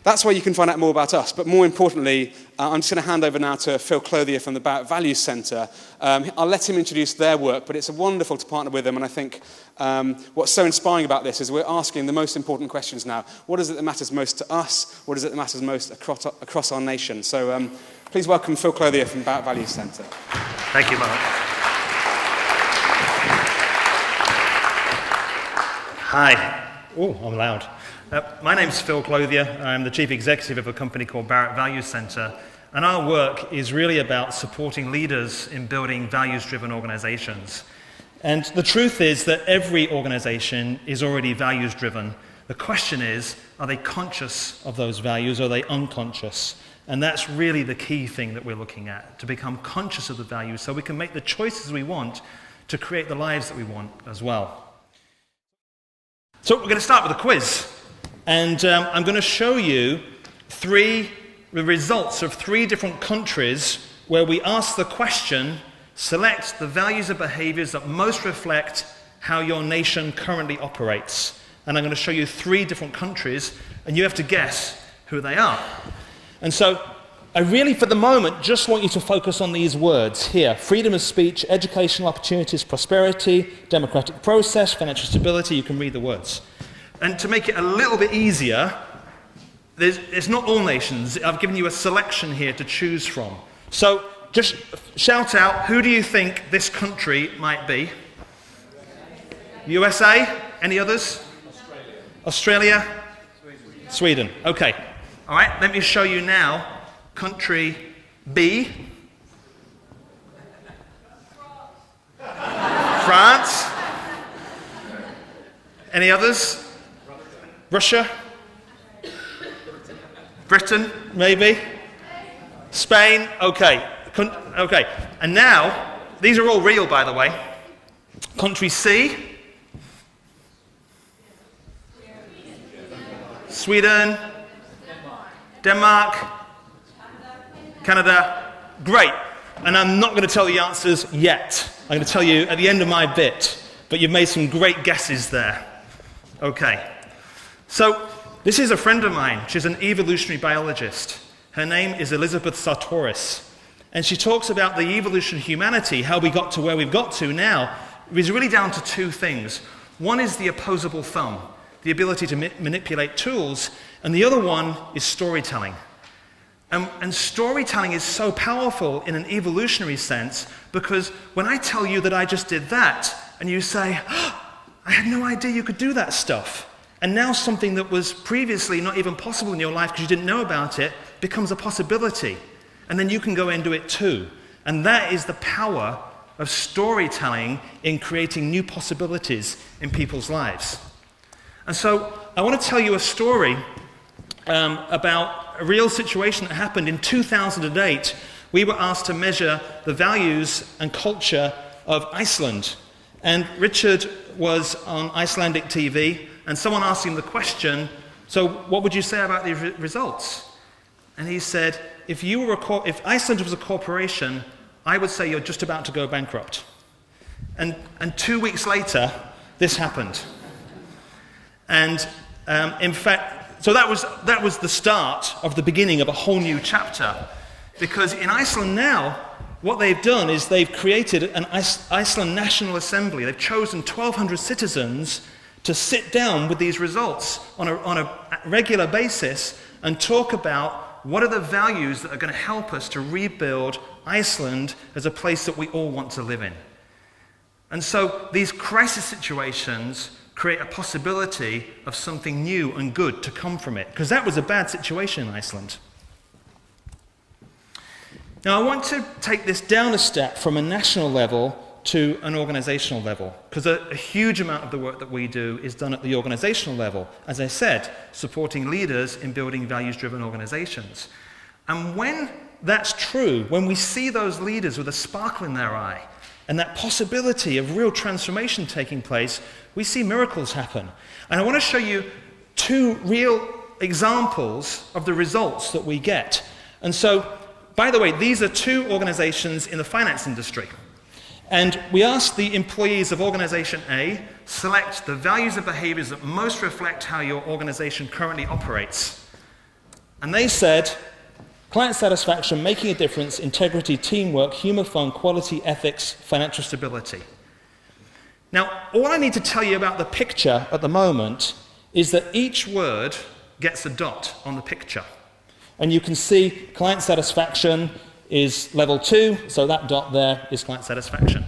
That's where you can find out more about us. But more importantly, I'm just going to hand over now to Phil Clothier from the Barrett Values Centre. I'll let him introduce their work, but it's wonderful to partner with them. And I think what's so inspiring about this is we're asking the most important questions now. What is it that matters most to us? What is it that matters most across our nation? So please welcome Phil Clothier from Barrett Values Centre. Thank you, Mark. Hi. Oh, I'm loud. My name's Phil Clothier. I'm the Chief Executive of a company called Barrett Values Centre, and our work is really about supporting leaders in building values-driven organisations. And the truth is that every organisation is already values-driven. The question is, are they conscious of those values, or are they unconscious? And that's really the key thing that we're looking at, to become conscious of the values so we can make the choices we want to create the lives that we want as well. So we're going to start with a quiz. And I'm going to show you the results of 3 different countries where we ask the question, select the values and behaviours that most reflect how your nation currently operates. And I'm going to show you 3 different countries, and you have to guess who they are. And so I really, for the moment, just want you to focus on these words here: freedom of speech, educational opportunities, prosperity, democratic process, financial stability. You can read the words. And to make it a little bit easier, it's not all nations. I've given you a selection here to choose from. So just shout out, who do you think this country might be? USA? Any others? Australia? Sweden. Okay. All right, let me show you now country B. France? Any others? Russia? Britain, maybe? Spain? Okay. Okay. And now, these are all real, by the way. Country C? Sweden? Denmark? Canada? Great. And I'm not going to tell you the answers yet. I'm going to tell you at the end of my bit. But you've made some great guesses there. Okay. So, this is a friend of mine. She's an evolutionary biologist. Her name is Elizabeth Sartoris. And she talks about the evolution of humanity, how we got to where we've got to now. It is really down to 2 things. One is the opposable thumb, the ability to manipulate tools, and the other one is storytelling. And storytelling is so powerful in an evolutionary sense because when I tell you that I just did that, and you say, oh, I had no idea you could do that stuff. And now something that was previously not even possible in your life because you didn't know about it becomes a possibility. And then you can go and do it too. And that is the power of storytelling in creating new possibilities in people's lives. And so I want to tell you a story about a real situation that happened in 2008. We were asked to measure the values and culture of Iceland. And Richard was on Icelandic TV, and someone asked him the question, so what would you say about the results? And he said, if Iceland was a corporation, I would say you're just about to go bankrupt. And 2 weeks later, this happened. And in fact, so that was the start of the beginning of a whole new chapter. Because in Iceland now, what they've done is they've created an Iceland National Assembly. They've chosen 1,200 citizens to sit down with these results on a regular basis and talk about what are the values that are going to help us to rebuild Iceland as a place that we all want to live in. And so these crisis situations create a possibility of something new and good to come from it, because that was a bad situation in Iceland. Now, I want to take this down a step from a national level to an organizational level, because a huge amount of the work that we do is done at the organizational level, as I said, supporting leaders in building values-driven organizations. And when that's true, when we see those leaders with a sparkle in their eye and that possibility of real transformation taking place, we see miracles happen. And I want to show you 2 real examples of the results that we get. And so, by the way, these are 2 organizations in the finance industry. And we asked the employees of organization A, select the values and behaviors that most reflect how your organization currently operates. And they said, client satisfaction, making a difference, integrity, teamwork, humor, fun, quality, ethics, financial stability. Now, all I need to tell you about the picture at the moment is that each word gets a dot on the picture. And you can see client satisfaction is level 2, so that dot there is client satisfaction.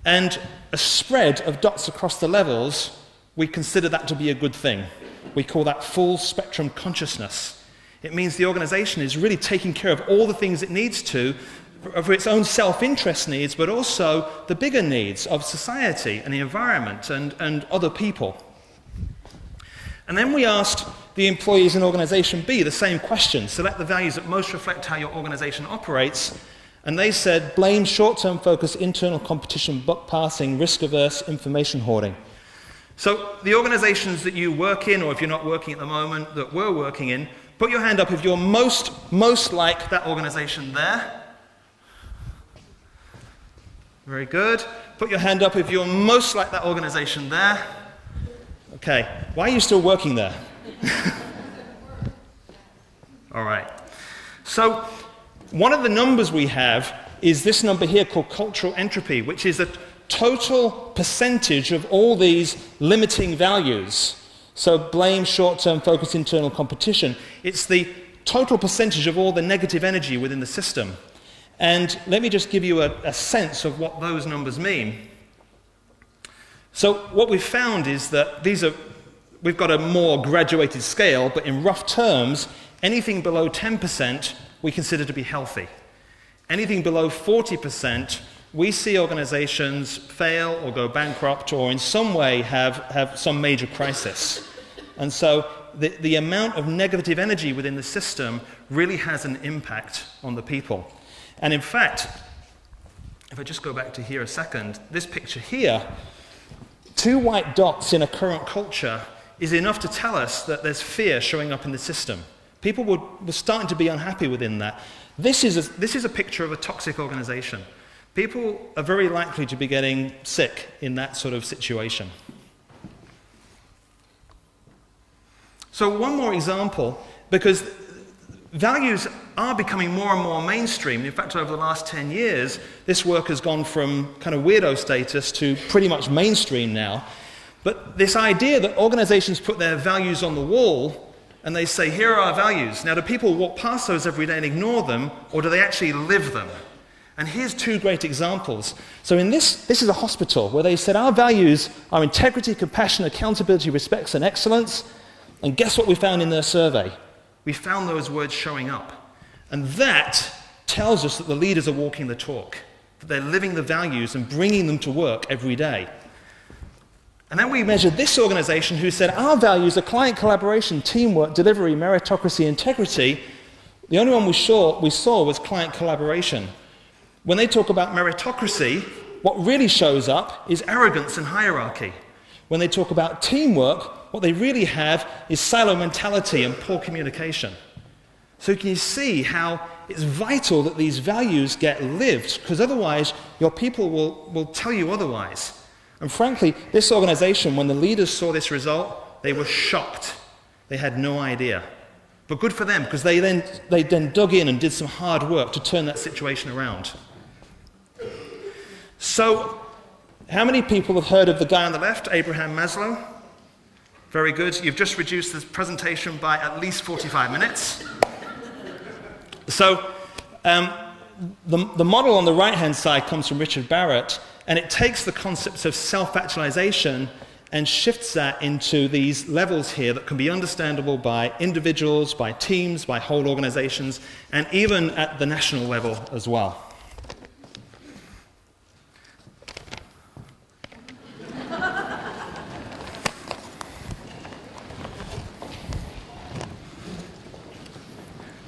And a spread of dots across the levels, we consider that to be a good thing. We call that full spectrum consciousness. It means the organization is really taking care of all the things it needs to for its own self-interest needs, but also the bigger needs of society and the environment and other people. And then we asked the employees in organization B the same question. Select the values that most reflect how your organization operates. And they said blame, short-term focus, internal competition, buck passing, risk-averse, information hoarding. So the organizations that you work in, or if you're not working at the moment, that we're working in, put your hand up if you're most like that organization there. Very good. Put your hand up if you're most like that organization there. Okay. Why are you still working there? All right. So one of the numbers we have is this number here called cultural entropy, which is a total percentage of all these limiting values. So blame, short-term focus, internal competition. It's the total percentage of all the negative energy within the system. And let me just give you a sense of what those numbers mean. So what we've found is that we've got a more graduated scale, but in rough terms, anything below 10% we consider to be healthy. Anything below 40%, we see organizations fail or go bankrupt or in some way have some major crisis. And so the amount of negative energy within the system really has an impact on the people. And in fact, if I just go back to here a second, this picture here, 2 white dots in a current culture is enough to tell us that there's fear showing up in the system. People were starting to be unhappy within that. This is a picture of a toxic organization. People are very likely to be getting sick in that sort of situation. So one more example, because values are becoming more and more mainstream. In fact, over the last 10 years, this work has gone from kind of weirdo status to pretty much mainstream now. But this idea that organizations put their values on the wall and they say, here are our values. Now, do people walk past those every day and ignore them, or do they actually live them? And here's 2 great examples. So in this is a hospital where they said our values are integrity, compassion, accountability, respect, and excellence. And guess what we found in their survey? We found those words showing up. And that tells us that the leaders are walking the talk, that they're living the values and bringing them to work every day. And then we measured this organization who said our values are client collaboration, teamwork, delivery, meritocracy, integrity. The only one we saw was client collaboration. When they talk about meritocracy, what really shows up is arrogance and hierarchy. When they talk about teamwork, what they really have is silo mentality and poor communication. So can you see how it's vital that these values get lived, because otherwise your people will tell you otherwise. And frankly, this organization, when the leaders saw this result, they were shocked. They had no idea. But good for them, because they then dug in and did some hard work to turn that situation around. So, how many people have heard of the guy on the left, Abraham Maslow? Very good. You've just reduced this presentation by at least 45 minutes. So, the model on the right-hand side comes from Richard Barrett, and it takes the concepts of self-actualization and shifts that into these levels here that can be understandable by individuals, by teams, by whole organizations, and even at the national level as well.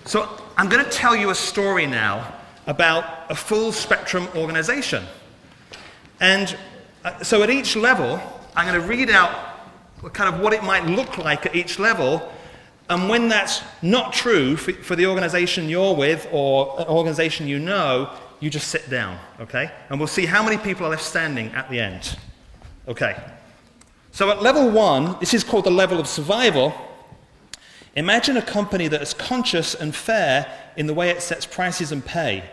So I'm going to tell you a story now about a full spectrum organization. And so at each level, I'm going to read out kind of what it might look like at each level. And when that's not true for the organization you're with or an organization you know, you just sit down, okay? And we'll see how many people are left standing at the end. Okay. So at level 1, this is called the level of survival. Imagine a company that is conscious and fair in the way it sets prices and pay.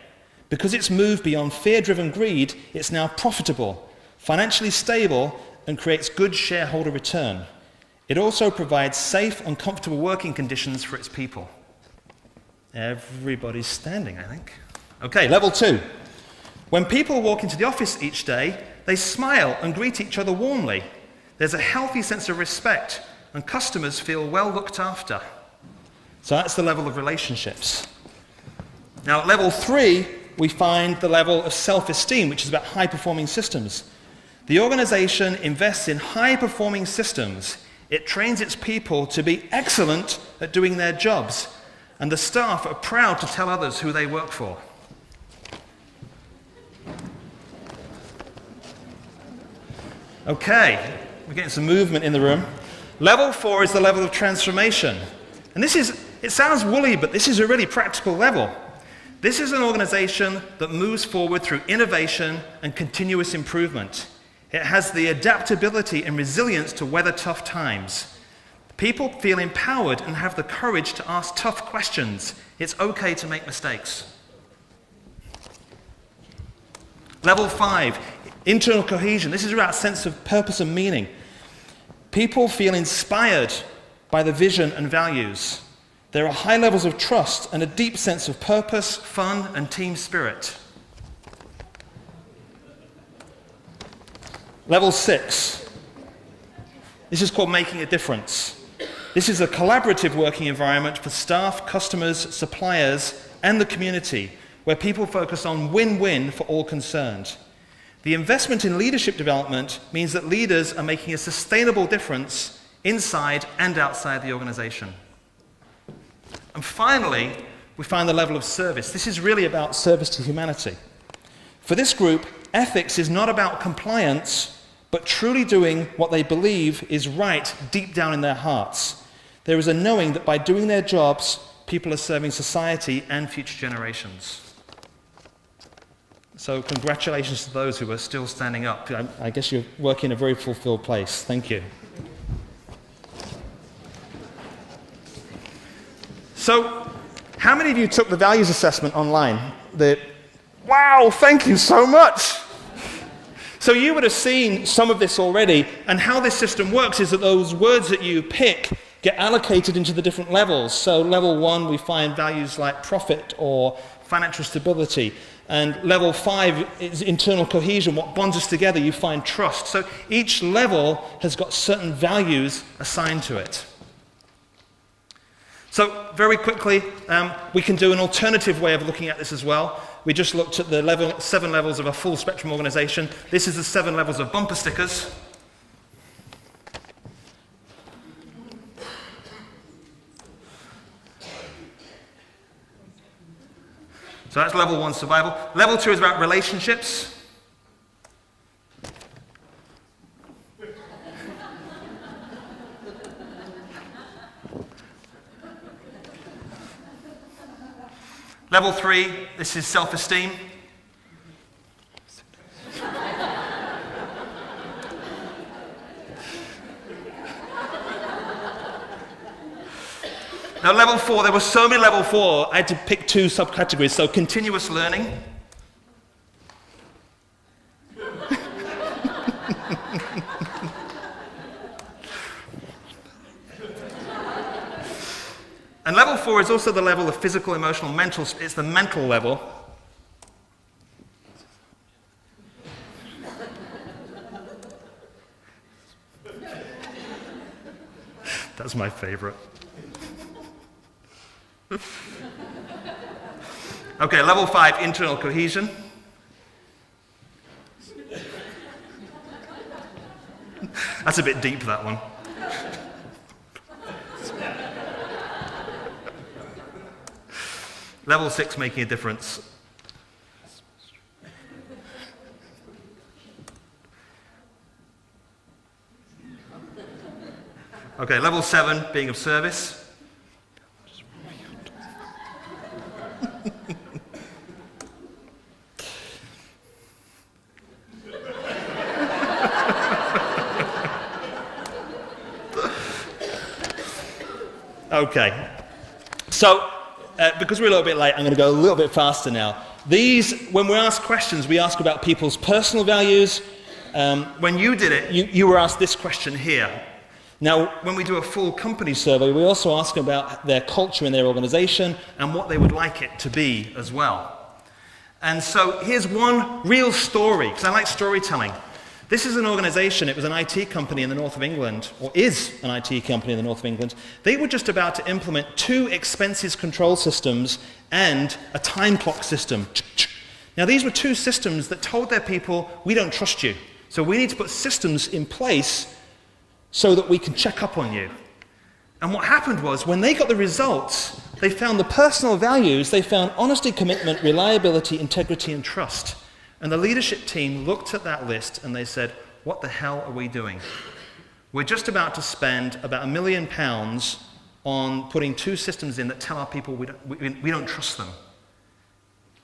Because it's moved beyond fear-driven greed, it's now profitable, financially stable, and creates good shareholder return. It also provides safe and comfortable working conditions for its people. Everybody's standing, I think. Okay, level 2. When people walk into the office each day, they smile and greet each other warmly. There's a healthy sense of respect, and customers feel well looked after. So that's the level of relationships. Now at level 3, we find the level of self-esteem, which is about high-performing systems. The organization invests in high-performing systems. It trains its people to be excellent at doing their jobs, and the staff are proud to tell others who they work for. Okay, we're getting some movement in the room. Level 4 is the level of transformation. And it sounds woolly, but this is a really practical level. This is an organization that moves forward through innovation and continuous improvement. It has the adaptability and resilience to weather tough times. People feel empowered and have the courage to ask tough questions. It's okay to make mistakes. Level 5, internal cohesion. This is about a sense of purpose and meaning. People feel inspired by the vision and values. There are high levels of trust and a deep sense of purpose, fun, and team spirit. Level 6. This is called making a difference. This is a collaborative working environment for staff, customers, suppliers, and the community, where people focus on win-win for all concerned. The investment in leadership development means that leaders are making a sustainable difference inside and outside the organization. And finally, we find the level of service. This is really about service to humanity. For this group, ethics is not about compliance, but truly doing what they believe is right deep down in their hearts. There is a knowing that by doing their jobs, people are serving society and future generations. So congratulations to those who are still standing up. I guess you're working in a very fulfilled place. Thank you. So, how many of you took the values assessment online? Wow, thank you so much. So you would have seen some of this already, and how this system works is that those words that you pick get allocated into the different levels. So level 1, we find values like profit or financial stability. And level 5 is internal cohesion, what bonds us together. You find trust. So each level has got certain values assigned to it. So very quickly, we can do an alternative way of looking at this as well. We just looked at the 7 levels of a full spectrum organization. This is the 7 levels of bumper stickers. So that's level 1, survival. Level 2 is about relationships. Level 3, this is self-esteem. Now level 4, there were so many level 4, I had to pick 2 subcategories. So continuous learning. And level 4 is also the level of physical, emotional, mental. It's the mental level. That's my favorite. Okay, level 5, internal cohesion. That's a bit deep, that one. Level 6, making a difference. Okay, level 7, being of service. Okay. So, because we're a little bit late, I'm going to go a little bit faster now. These, when we ask questions, we ask about people's personal values. When you did it, you were asked this question here. Now, when we do a full company survey, we also ask about their culture in their organization and what they would like it to be as well. And so here's one real story, because I like storytelling. This is an organization, it was an IT company in the north of England, or is an IT company in the north of England. They were just about to implement 2 expenses control systems and a time clock system. Now these were 2 systems that told their people, we don't trust you. So we need to put systems in place so that we can check up on you. And what happened was, when they got the results, they found the personal values, they found honesty, commitment, reliability, integrity, and trust. And the leadership team looked at that list and they said, what the hell are we doing? We're just about to spend about £1 million on putting 2 systems in that tell our people we don't trust them.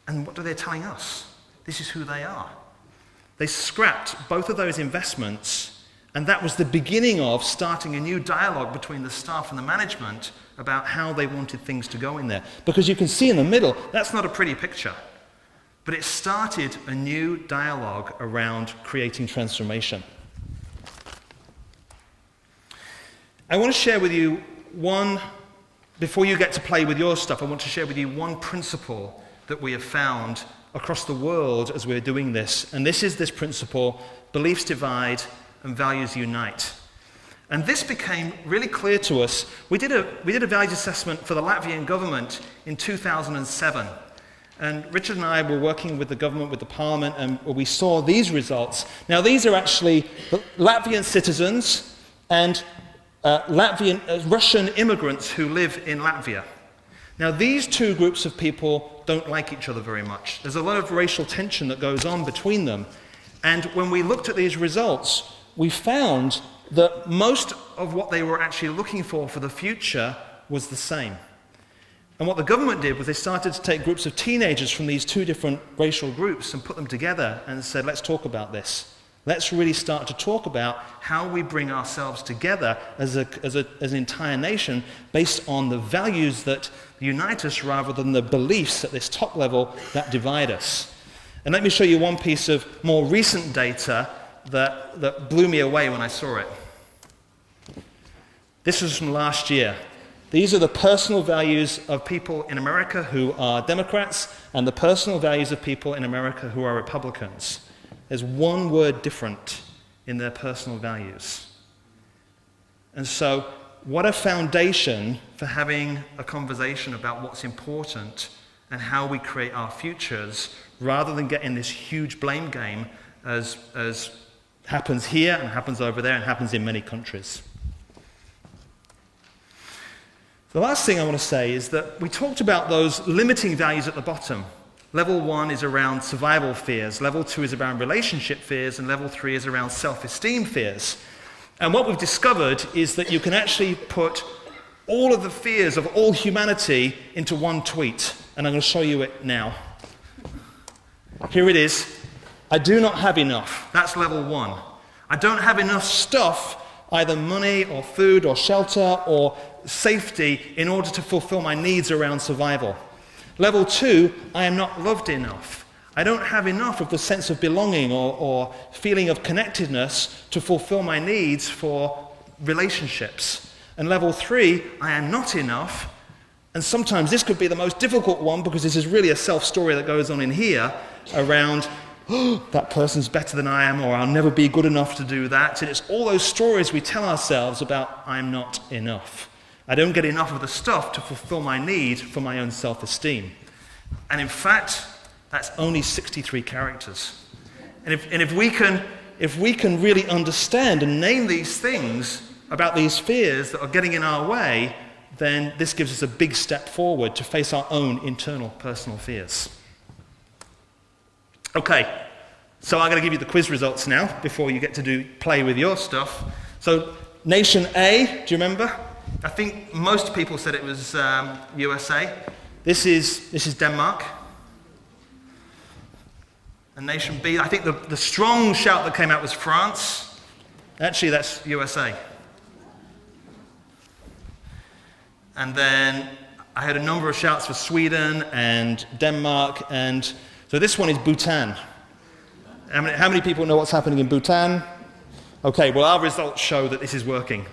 And what are they telling us? This is who they are. They scrapped both of those investments, and that was the beginning of starting a new dialogue between the staff and the management about how they wanted things to go in there. Because you can see in the middle, that's not a pretty picture. But it started a new dialogue around creating transformation. I want to share with you before you get to play with your stuff, I want to share with you one principle that we have found across the world as we're doing this. And this is this principle: beliefs divide and values unite. And this became really clear to us. We did a values assessment for the Latvian government in 2007. And Richard and I were working with the government, with the parliament, and we saw these results. Now, these are actually Latvian citizens and Russian immigrants who live in Latvia. Now, these 2 groups of people don't like each other very much. There's a lot of racial tension that goes on between them. And when we looked at these results, we found that most of what they were actually looking for the future was the same. And what the government did was they started to take groups of teenagers from these 2 different racial groups and put them together and said, let's talk about this. Let's really start to talk about how we bring ourselves together as an entire nation based on the values that unite us rather than the beliefs at this top level that divide us. And let me show you one piece of more recent data that blew me away when I saw it. This was from last year. These are the personal values of people in America who are Democrats and the personal values of people in America who are Republicans. There's one word different in their personal values. And so, what a foundation for having a conversation about what's important and how we create our futures, rather than getting this huge blame game as happens here and happens over there and happens in many countries. The last thing I want to say is that we talked about those limiting values at the bottom. Level 1 is around survival fears, level 2 is around relationship fears, and level 3 is around self-esteem fears. And what we've discovered is that you can actually put all of the fears of all humanity into one tweet. And I'm going to show you it now. Here it is. I do not have enough. That's level 1. I don't have enough stuff, either money or food or shelter or safety, in order to fulfill my needs around survival. Level 2, I am not loved enough. I don't have enough of the sense of belonging or feeling of connectedness to fulfill my needs for relationships. And level 3, I am not enough. And sometimes this could be the most difficult one, because this is really a self-story that goes on in here around, oh, that person's better than I am, or I'll never be good enough to do that. And it's all those stories we tell ourselves about I'm not enough. I don't get enough of the stuff to fulfill my need for my own self-esteem. And in fact, that's only 63 characters. And if we can really understand and name these things about these fears that are getting in our way, then this gives us a big step forward to face our own internal personal fears. Okay, so I'm going to give you the quiz results now before you get to play with your stuff. So, Nation A, do you remember? I think most people said it was USA. This is Denmark. And Nation B, I think the strong shout that came out was France. Actually, that's USA. And then I had a number of shouts for Sweden and Denmark, and so this one is Bhutan. How many people know what's happening in Bhutan? Okay, well our results show that this is working.